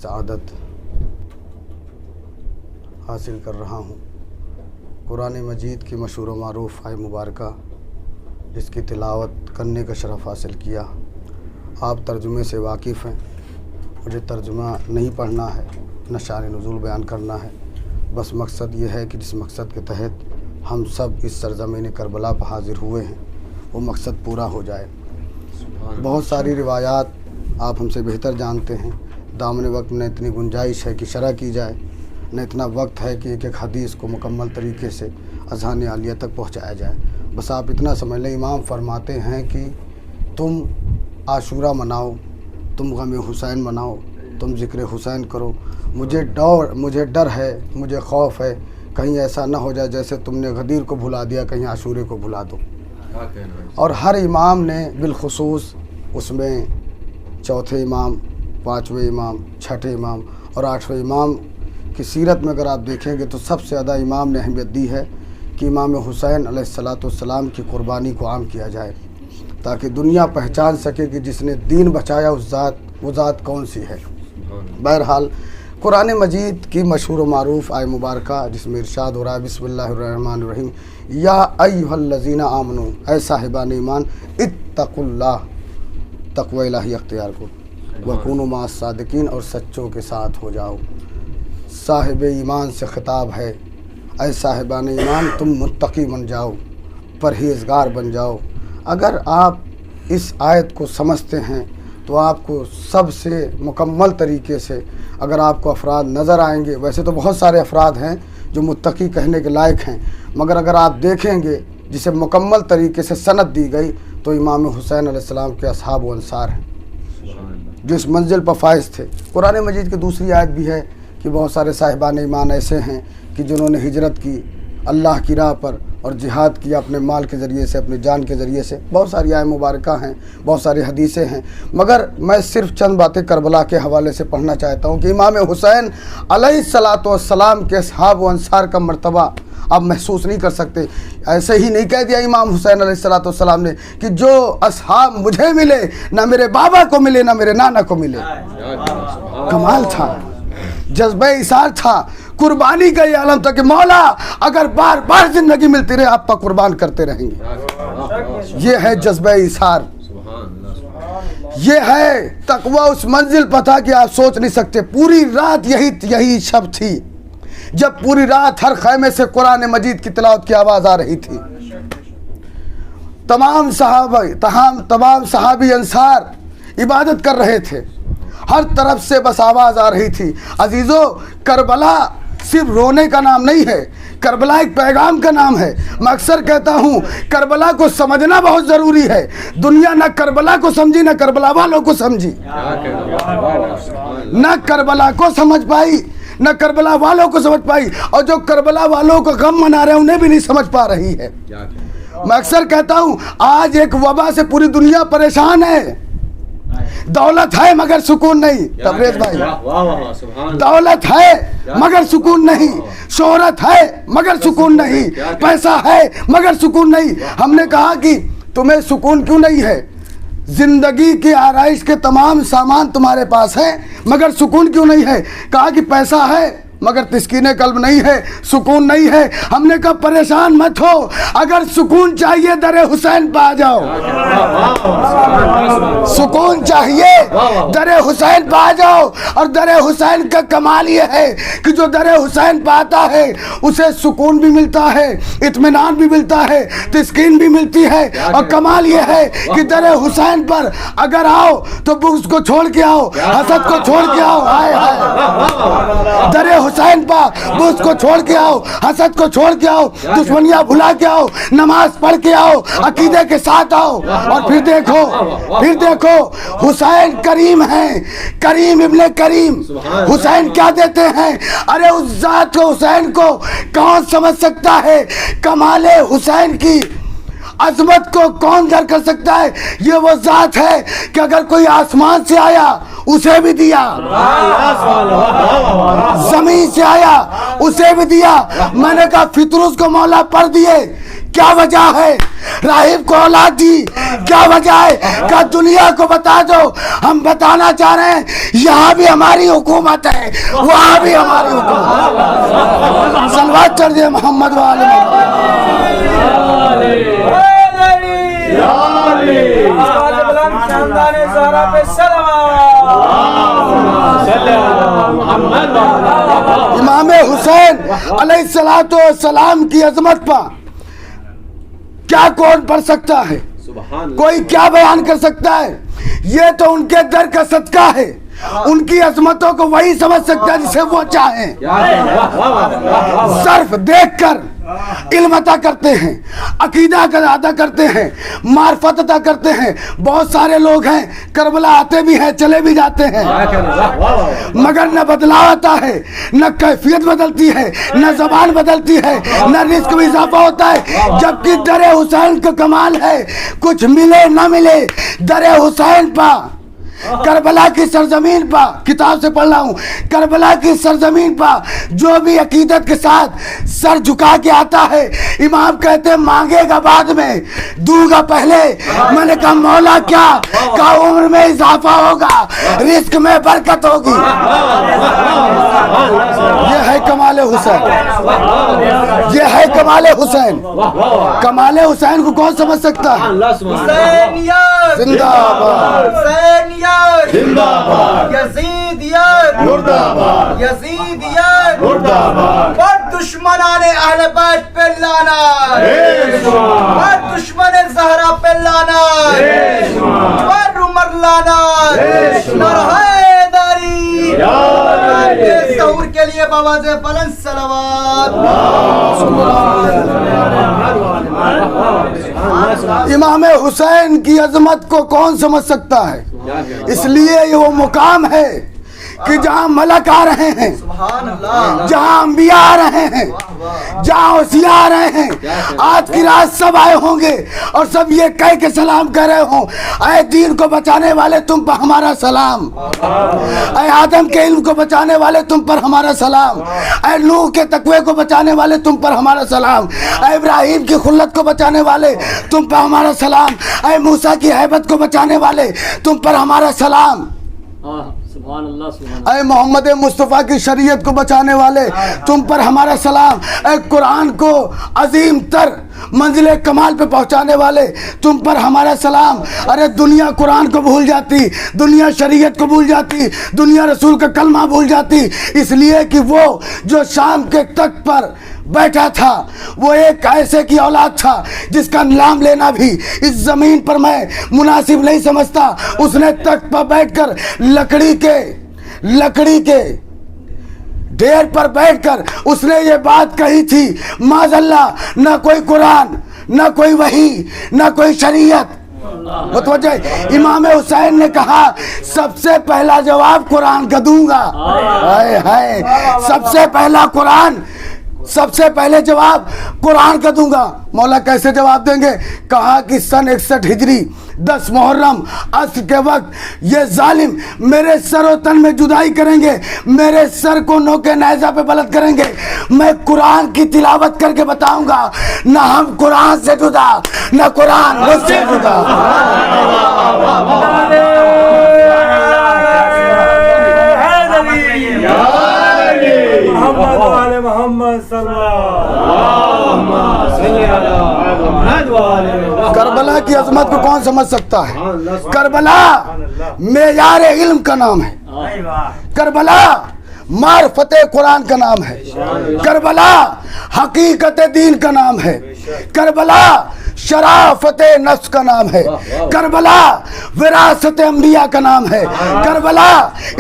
سعادت حاصل کر رہا ہوں قرآن مجید کی مشہور و معروف آیت مبارکہ جس کی تلاوت کرنے کا شرف حاصل کیا۔ آپ ترجمے سے واقف ہیں، مجھے ترجمہ نہیں پڑھنا ہے، نہ شان نزول بیان کرنا ہے، بس مقصد یہ ہے کہ جس مقصد کے تحت ہم سب اس سرزمین کربلا پر حاضر ہوئے ہیں وہ مقصد پورا ہو جائے۔ بہت ساری روایات آپ ہم سے بہتر جانتے ہیں، دامن وقت میں نہ اتنی گنجائش ہے کہ شرح کی جائے، نہ اتنا وقت ہے کہ ایک ایک حدیث کو مکمل طریقے سے اذہان عالیہ تک پہنچایا جائے۔ بس آپ اتنا سمجھ لیں، امام فرماتے ہیں کہ تم عاشورہ مناؤ، تم غم حسین مناؤ، تم ذکر حسین کرو۔ مجھے ڈر ہے، مجھے خوف ہے کہیں ایسا نہ ہو جائے جیسے تم نے غدیر کو بھلا دیا، کہیں عاشورے کو بھلا دو۔ اور ہر امام نے بالخصوص اس میں چوتھے امام، پانچویں امام، چھٹے امام اور آٹھویں امام کی سیرت میں اگر آپ دیکھیں گے تو سب سے زیادہ امام نے اہمیت دی ہے کہ امام حسین علیہ السلام کی قربانی کو عام کیا جائے تاکہ دنیا پہچان سکے کہ جس نے دین بچایا وہ ذات کون سی ہے۔ بہرحال قرآن مجید کی مشہور و معروف آیت مبارکہ جس میں ارشاد ہو رہا ہے بسم اللہ الرحمن الرحیم، یا ایھا الذین آمنو، اے صاحبان ایمان، اتقوا اللہ، تقوی الہی اختیار کرو، وکونوا مع الصادقین، اور سچوں کے ساتھ ہو جاؤ۔ صاحب ایمان سے خطاب ہے، اے صاحبان ایمان تم متقی بن جاؤ، پرہیزگار بن جاؤ۔ اگر آپ اس آیت کو سمجھتے ہیں تو آپ کو سب سے مکمل طریقے سے اگر آپ کو افراد نظر آئیں گے، ویسے تو بہت سارے افراد ہیں جو متقی کہنے کے لائق ہیں، مگر اگر آپ دیکھیں گے جسے مکمل طریقے سے سند دی گئی تو امام حسین علیہ السلام کے اصحاب و انصار ہیں جو اس منزل پر فائز تھے۔ قرآن مجید کی دوسری آیت بھی ہے کہ بہت سارے صاحبان ایمان ایسے ہیں کہ جنہوں نے ہجرت کی اللہ کی راہ پر اور جہاد کیا اپنے مال کے ذریعے سے، اپنے جان کے ذریعے سے۔ بہت ساری آیت مبارکہ ہیں، بہت ساری حدیثیں ہیں، مگر میں صرف چند باتیں کربلا کے حوالے سے پڑھنا چاہتا ہوں کہ امام حسین علیہ السلام کے اصحاب و انصار کا مرتبہ آپ محسوس نہیں کر سکتے۔ ایسے ہی نہیں کہہ دیا امام حسین علیہ السلام نے کہ جو اصحاب مجھے ملے نہ میرے بابا کو ملے نہ میرے نانا کو ملے۔ کمال تھا، جذبہ ایثار تھا، قربانی کا یہ عالم تھا کہ مولا اگر بار بار زندگی ملتی رہے آپ پر قربان کرتے رہیں گے۔ یہ ہے جذبہ ایثار، یہ ہے تقوی۔ اس منزل پر تھا کہ آپ سوچ نہیں سکتے۔ پوری رات یہی شب تھی جب پوری رات ہر خیمے سے قرآن مجید کی تلاوت کی آواز آ رہی تھی۔ تمام صحابی انصار عبادت کر رہے تھے، ہر طرف سے بس آواز آ رہی تھی۔ عزیزو، کربلا صرف رونے کا نام نہیں ہے، کربلا ایک پیغام کا نام ہے۔ میں اکثر کہتا ہوں کربلا کو سمجھنا بہت ضروری ہے۔ دنیا نہ کربلا کو سمجھی نہ کربلا والوں کو سمجھی، نہ کربلا کو سمجھ پائی نہ کربلا والوں کو سمجھ پائی، اور جو کربلا والوں کو غم منا رہے ہیں انہیں بھی نہیں سمجھ پا رہی ہے۔ میں اکثر کہتا ہوں آج ایک وبا سے پوری دنیا پریشان ہے۔ دولت ہے مگر سکون نہیں، تبریز بھائی، دولت ہے مگر سکون نہیں، شہرت ہے مگر سکون نہیں، پیسہ ہے مگر سکون نہیں۔ ہم نے کہا کہ تمہیں سکون کیوں نہیں ہے؟ زندگی کی آرائش کے تمام سامان تمہارے پاس ہیں مگر سکون کیوں نہیں ہے؟ کہا کہ پیسہ ہے مگر تسکین قلب نہیں ہے، سکون نہیں ہے۔ ہم نے کہا پریشان مت ہو، اگر سکون چاہیے در حسین پہ آ جاؤ، سکون چاہیے در حسین پہ آ جاؤ۔ اور در حسین کا کمال یہ ہے کہ جو در حسین پہ آتا ہے اسے سکون بھی ملتا ہے، اطمینان بھی ملتا ہے، تسکین بھی ملتی ہے۔ اور کمال یہ ہے کہ در حسین پر اگر آؤ تو بغض کو چھوڑ کے آؤ، حسد کو چھوڑ کے آؤ، ہائے ہائے، در حسین پا بغض کو چھوڑ کے آؤ، حسد کو چھوڑ کے آؤ، دشمنیاں بھلا کے آؤ، نماز پڑھ کے آؤ، عقیدے کے ساتھ آؤ۔ اور پھر دیکھو حسین کریم ہیں، کریم ابن کریم۔ حسین کیا دیتے ہیں؟ ارے اس ذات کو، حسین کو کون سمجھ سکتا ہے؟ کمال حسین کی عظمت کو کون در کر سکتا ہے؟ یہ وہ ذات ہے کہ اگر کوئی آسمان سے آیا اسے بھی دیا، زمین سے آیا اسے بھی دیا۔ میں نے کہا فطرس کو مولا پر دیے کیا وجہ ہے راہب کو اولاد دی؟ کیا وجہ ہے کہ دنیا کو بتا دو؟ ہم بتانا چاہ رہے ہیں یہاں بھی ہماری حکومت ہے، وہاں بھی ہماری حکومت۔ صلوات چڑھ دے محمد والے امام حسین علیہ السلام کی عظمت پر کیا کون پڑھ سکتا ہے؟ کوئی کیا بیان کر سکتا ہے؟ یہ تو ان کے در کا صدقہ ہے، ان کی عظمتوں کو وہی سمجھ سکتا ہے جسے وہ چاہیں۔ صرف دیکھ کر علم عطا کرتے ہیں، عقیدہ ادا کرتے ہیں، معرفت عطا کرتے ہیں۔ بہت سارے لوگ ہیں کربلا آتے بھی ہیں، چلے بھی جاتے ہیں، مگر نہ بدلاؤ آتا ہے، نہ کیفیت بدلتی ہے، نہ زبان بدلتی ہے، نہ رزق میں اضافہ ہوتا ہے۔ جبکہ در حسین کا کمال ہے، کچھ ملے نہ ملے در حسین پا کربلا کی سرزمین پا، کتاب سے پڑھ رہا ہوں، کربلا کی سرزمین پا جو بھی عقیدت کے ساتھ سر جھکا کے آتا ہے، امام کہتے ہیں مانگے گا بعد میں، دوں گا پہلے۔ میں نے کہا مولا کیا؟ کہا عمر میں اضافہ ہوگا، رزق میں برکت ہوگی۔ یہ ہے کمال حسین، یہ ہے کمال حسین۔ کمال حسین کو کون سمجھ سکتا ہے؟ زندہ باد، زندہ باد، یزیدیت مردہ باد، یزیدیت مردہ باد، پر دشمنان اہل بیت پہ لعنت، پر دشمن زہرا پہ لعنت، پر عمر لعنت، نعرہ حیدری۔ سحور کے لیے بآواز بلند صلوات۔ امام حسین کی عظمت کو کون سمجھ سکتا ہے؟ اس لیے یہ وہ مقام ہے کہ جہاں ملک آ رہے ہیں، جہاں انبیاء آ رہے ہیں، جہاں اوصیاء آ رہے ہیں، آج کی رات سب آئے ہوں گے اور سب یہ کہہ کے سلام کر رہے ہوں، اے دین کو بچانے والے تم پر ہمارا سلام، اے آدم کے علم کو بچانے والے تم پر ہمارا سلام، اے نوح کے تقوی کو بچانے والے تم پر ہمارا سلام، اے ابراہیم کی خلت کو بچانے والے تم پر ہمارا سلام، اے موسیٰ کی ہیبت کو بچانے والے تم پر ہمارا سلام، اے محمد مصطفیٰ کی شریعت کو بچانے والے تم پر ہمارا سلام، اے قرآن کو عظیم تر منزل کمال پہ پہنچانے والے تم پر ہمارا سلام۔ ارے دنیا قرآن کو بھول جاتی، دنیا شریعت کو بھول جاتی، دنیا رسول کا کلمہ بھول جاتی، اس لیے کہ وہ جو شام کے تخت پر بیٹھا تھا وہ ایک ایسے کی اولاد تھا جس کا نام لینا بھی اس زمین پر میں مناسب نہیں سمجھتا۔ اس نے تخت پر بیٹھ کر لکڑی کے ڈھیر پر بیٹھ کر اس نے یہ بات کہی تھی، معاذ اللہ نہ کوئی قرآن، نہ کوئی وحی، نہ کوئی شریعت۔ متوجہ امام حسین نے کہا سب سے پہلا جواب قرآن کا دوں گا، سب سے پہلا قرآن، سب سے پہلے جواب قرآن کا دوں گا۔ مولا کیسے جواب دیں گے؟ کہا کہ سن 61 ہجری 10 محرم عصر کے وقت یہ ظالم میرے سر و تن میں جدائی کریں گے، میرے سر کو نوکے نیزہ پہ بلند کریں گے، میں قرآن کی تلاوت کر کے بتاؤں گا نہ ہم قرآن سے جدا، نہ قرآن مجھ سے جدا۔ کربلا کی عظمت کو کون سمجھ سکتا ہے؟ کربلا معیار علم کا نام ہے، کربلا معرفت قرآن کا نام ہے، کربلا حقیقت دین کا نام ہے، کربلا شرافت نفس کا نام ہے، کربلا وراثت انبیاء کا نام ہے، کربلا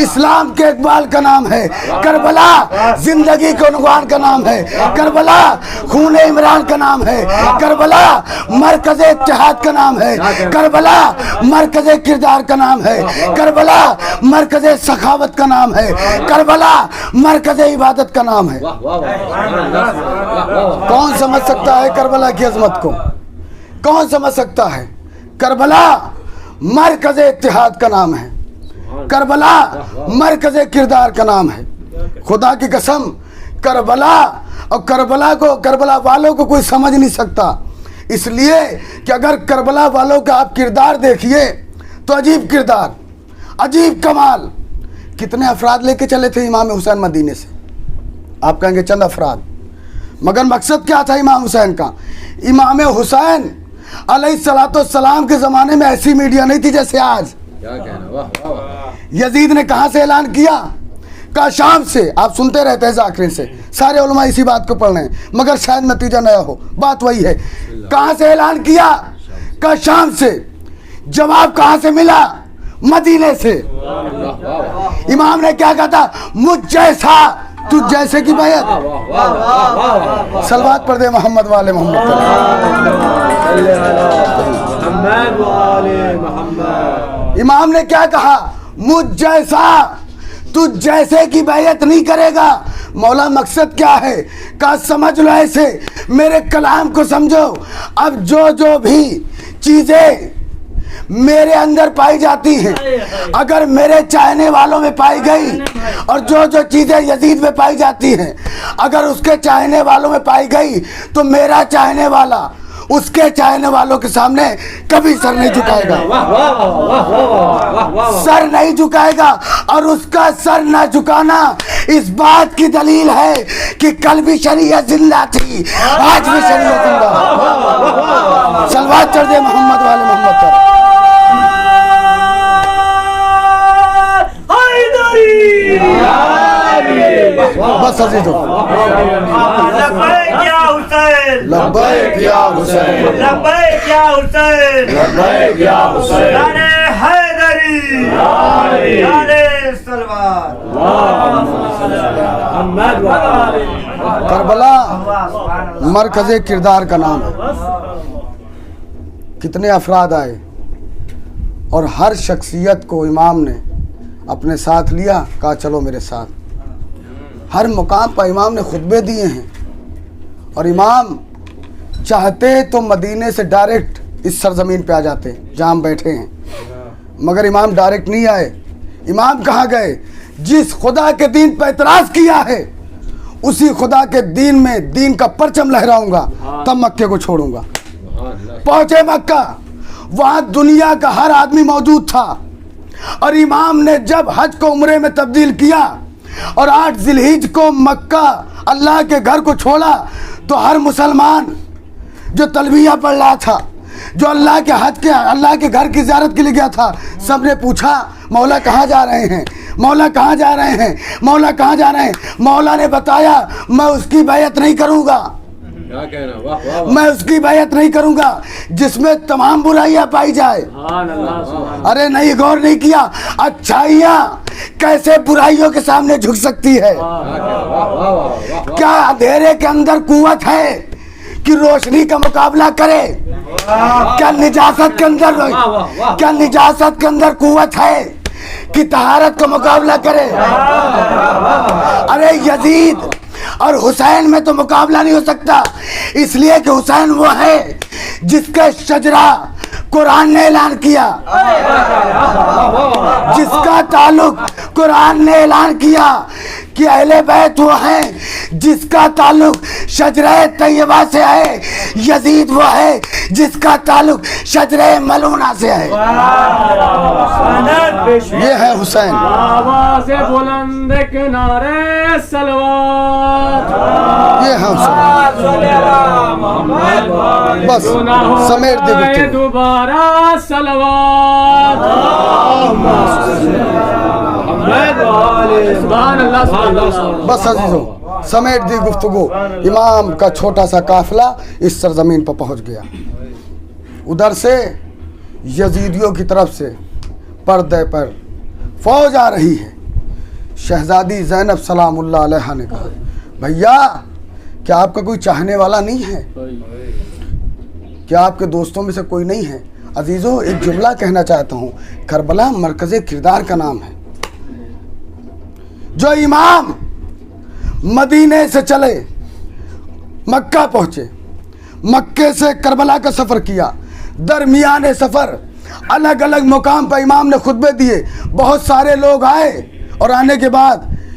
اسلام کے اقبال کا نام ہے، کربلا زندگی کے عنوان کا نام ہے، کربلا خون عمران کا نام ہے، کربلا مرکز اتحاد کا نام ہے، کربلا مرکز کردار کا نام ہے، کربلا مرکز سخاوت کا نام ہے، کربلا مرکز عبادت کا نام ہے۔ کون سمجھ سکتا ہے کربلا کی عظمت کو؟ کون سمجھ سکتا ہے؟ کربلا مرکز اتحاد کا نام ہے، کربلا مرکز کردار کا نام ہے۔ خدا کی قسم کربلا اور کربلا والوں کو کوئی سمجھ نہیں سکتا، اس لیے کہ اگر کربلا والوں کا آپ کردار دیکھیے تو عجیب کردار، عجیب کمال. کتنے افراد لے کے چلے تھے امام حسین مدینے سے؟ آپ کہیں گے چند افراد، مگر مقصد کیا تھا امام حسین کا؟ امام حسین علیہ السلام کے زمانے میں ایسی میڈیا نہیں تھی جیسے آج. یزید نے کہاں سے اعلان کیا؟ کہا شام سے. آپ سنتے رہتے ہیں ذاکرین سے، سارے علماء اسی بات کو پڑھ رہے ہیں مگر شاید نتیجہ نیا ہو، بات وہی ہے. کہاں سے اعلان کیا؟ کہا شام سے. جواب کہاں سے ملا؟ مدینے سے. امام نے کیا کہا تھا؟ مجھ جیسا تجھ جیسے کی بیعت. صلوات پڑھ دے محمد والے محمد. امام نے کیا کہا؟ مجھ جیسا تجھ جیسے کی بیعت نہیں کرے گا. مولا مقصد کیا ہے؟ کہا سمجھ لو ایسے، میرے کلام کو سمجھو. اب جو بھی چیزیں میرے اندر پائی جاتی ہیں اگر میرے چاہنے والوں میں پائی گئی، اور جو چیزیں یزید میں پائی جاتی ہیں اگر اس کے چاہنے والوں میں پائی گئی، تو میرا چاہنے والا اس کے چاہنے والوں کے سامنے کبھی سر نہیں جھکائے گا، سر نہیں جھکائے گا. اور اس کا سر نہ جھکانا اس بات کی دلیل ہے کہ کل بھی شریعت زندہ تھی، آج بھی شریعت زندہ ہے. صلوات چڑھ دے محمد والے محمد پر. بس عزیزو، لبیک یا حسین، لبیک یا حسین، لبیک یا حسین، لبیک یا حسین. یعنی حیدری، یعنی سلوات. کربلا مرکز کردار کا نام ہے. کتنے افراد آئے اور ہر شخصیت کو امام نے اپنے ساتھ لیا، کہا چلو میرے ساتھ. ہر مقام پر امام نے خطبے دیے ہیں، اور امام چاہتے تو مدینے سے ڈائریکٹ اس سرزمین پہ آ جاتے جہاں ہم بیٹھے ہیں، مگر امام ڈائریکٹ نہیں آئے. امام کہاں گئے؟ جس خدا کے دین پہ اعتراض کیا ہے اسی خدا کے دین میں دین کا پرچم لہراؤں گا، تب مکے کو چھوڑوں گا. پہنچے مکہ، وہاں دنیا کا ہر آدمی موجود تھا، اور امام نے جب حج کو عمرے میں تبدیل کیا اور 8 ذی الحجہ کو مکہ اللہ کے گھر کو چھوڑا، تو ہر مسلمان جو تلبیہ پڑھ رہا تھا، جو اللہ کے حج کے اللہ کے گھر کی زیارت کے لیے گیا تھا، سب نے پوچھا مولا کہاں جا رہے ہیں؟ مولا کہاں جا رہے ہیں؟ مولا کہاں جا رہے ہیں؟ مولا نے بتایا میں اس کی بیعت نہیں کروں گا، میں اس کی بیعت نہیں کروں گا جس میں تمام برائیاں پائی جائے. ارے نہیں، غور نہیں کیا اچھائیاں کیسے برائیوں کے سامنے جھک سکتی ہے؟ کیا اندھیرے کے اندر قوت ہے کہ روشنی کا مقابلہ کرے؟ کیا نجاست کے اندر قوت ہے کہ طہارت کا مقابلہ کرے؟ ارے یزید اور حسین میں تو مقابلہ نہیں ہو سکتا، اس لیے کہ حسین وہ ہے جس کا شجرہ قرآن نے اعلان کیا، جس کا تعلق قرآن نے اعلان کیا کہ اہل بیت وہ ہیں جس کا تعلق شجرہ طیبہ سے ہے. یزید وہ ہے جس کا تعلق شجرہ ملونہ سے ہے. یہ ہے حسین. آواز بلند کنارے سلوات، یہ ہے حسین. بس سمیٹ دے گفتگو. دوبارہ سلوات. بس عزیزوں سمیٹ دی گفتگو. امام کا چھوٹا سا قافلہ اس سرزمین پر پہنچ گیا. ادھر سے یزیدیوں کی طرف سے پردے پر فوج آ رہی ہے. شہزادی زینب سلام اللہ علیہ نے کہا بھیا کیا آپ کا کوئی چاہنے والا نہیں ہے؟ کیا آپ کے دوستوں میں سے کوئی نہیں ہے؟ عزیزوں ایک جملہ کہنا چاہتا ہوں، کربلا مرکز کردار کا نام ہے. جو امام مدینے سے چلے مکہ پہنچے، مکے سے کربلا کا سفر کیا، درمیان سفر الگ الگ مقام پر امام نے خطبے دیے. بہت سارے لوگ آئے اور آنے کے بعد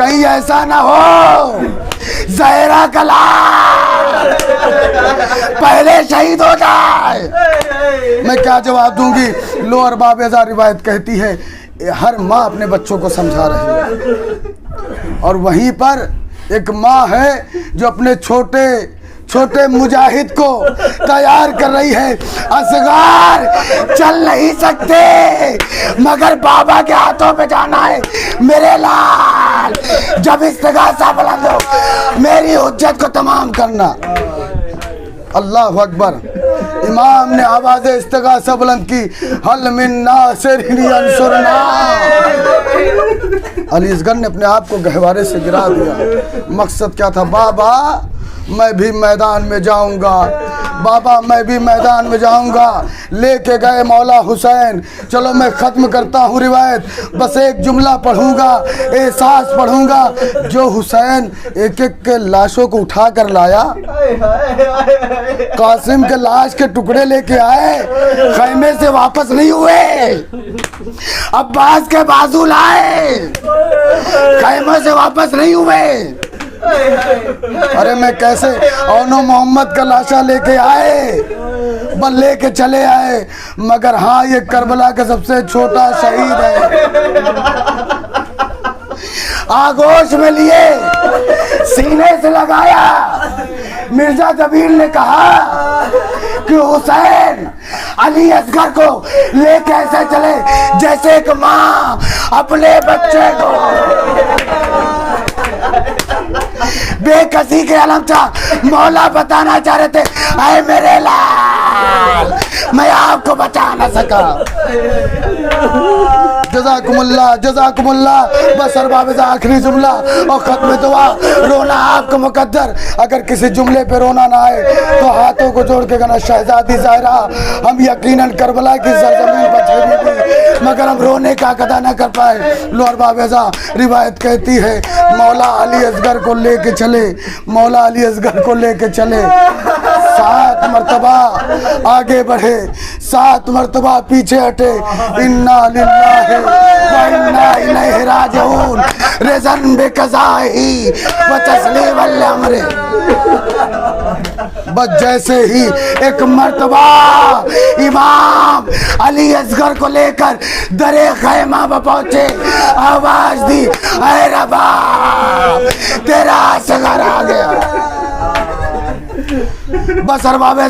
کہیں ایسا نہ ہو زہرا کا لال پہلے شہید ہو جائے. میں کیا جواب دوں گی؟ لو ارباب ازا روایت کہتی ہے ہر ماں اپنے بچوں کو سمجھا رہی ہے، اور وہیں پر ایک ماں ہے جو اپنے چھوٹے مجاہد کو تیار کر رہی ہے. اصغر چل نہیں سکتے مگر بابا کے ہاتھوں پہ جانا ہے میرے لال. جب استغاثہ بلند ہو میری حجت کو تمام کرنا. اللہ اکبر. امام نے آواز استغاثہ بلند کی، حل من ناصر ینصرنا. علی اصغر نے اپنے آپ کو گہوارے سے گرا دیا. مقصد کیا تھا؟ بابا میں بھی میدان میں جاؤں گا، بابا میں بھی میدان میں جاؤں گا. لے کے گئے مولا حسین. چلو میں ختم کرتا ہوں روایت، بس ایک جملہ پڑھوں گا، احساس پڑھوں گا. جو حسین ایک ایک کے لاشوں کو اٹھا کر لایا، قاسم کے لاش کے ٹکڑے لے کے آئے، خیمے سے واپس نہیں ہوئے. عباس کے بازو لائے، خیمے سے واپس نہیں ہوئے. ارے میں کیسے اونو محمد کا لاشا لے کے آئے، بل لے کے چلے آئے، مگر ہاں یہ کربلا کا سب سے چھوٹا شہید ہے. آگوش میں لیے سینے سے لگایا. مرزا جبیل نے کہا کہ حسین علی اصغر کو لے کے ایسے چلے جیسے ایک ماں اپنے بچے کو. بے کسی کے علم تھا. مولا بتانا چاہ رہے تھے اے میرے لال میں آپ کو بچا نہ سکا. جزاکم اللہ جزاکم اللہ. بس ارباب آخری جملہ اور ختم دعا. رونا آپ کو مقدر، اگر کسی جملے پہ رونا نہ آئے تو ہاتھوں کو جوڑ کے کہنا شہزادی زہرا ہم یقیناً کربلا کی سرزمین پر ٹھہری تھی مگر ہم رونے کا ادا نہ کر پائے. لو ارباب روایت کہتی ہے مولا علی اصغر کو لے کے چلے، مولا علی اصغر کو لے کے چلے. 7 مرتبہ آگے بڑھے، 7 مرتبہ پیچھے ہٹے. انا للہ و انا الیہ راجعون رضن بقضائہ و تسلیم الامر. بس جیسے ہی ایک مرتبہ امام علی اصغر کو لے کر درے خیمہ پہ پہنچے، آواز دی اے رباب تیرا اصغر آ گیا. بس ارباب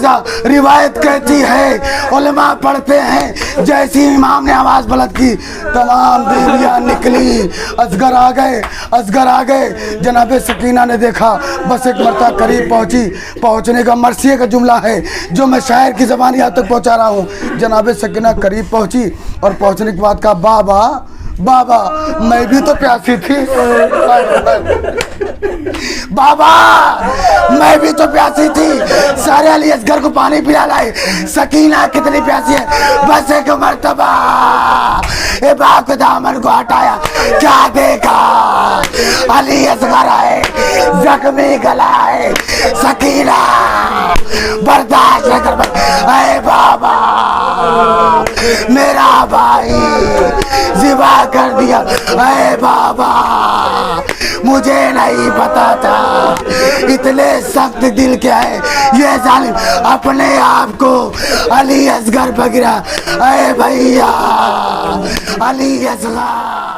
روایت کہتی ہے، علماء پڑھتے ہیں جیسی امام نے آواز بلند کی تمام بیویاں نکلی. اصغر آ گئے، اصغر آ گئے. جناب سکینہ نے دیکھا، بس ایک مرتبہ قریب پہنچی. پہنچنے کا مرثیے کا جملہ ہے جو میں شاعر کی زبان یہاں تک پہنچا رہا ہوں. جناب سکینہ قریب پہنچی اور پہنچنے کے بعد کہا بابا بابا میں بھی تو پیاسی تھی. بابا میں بھی تو پیاسی تھی. سارے علی اصغر کو پانی پلا لائے. سکینہ کتنی پیاسی ہے. بس ایک مرتبہ اے باپ کے دامن کو ہٹایا، کیا دیکھا علی اصغر آئے، زخمی گلا ہے. سکینہ برداشت نہ کر پائی. اے بابا میرا بھائی ذبح کر دیا. اے بابا مجھے نہیں پتا تھا اتنے سخت دل کے ہے یہ ظالم. اپنے آپ کو علی اصغر پہ گرا. اے بھیا علی اصغر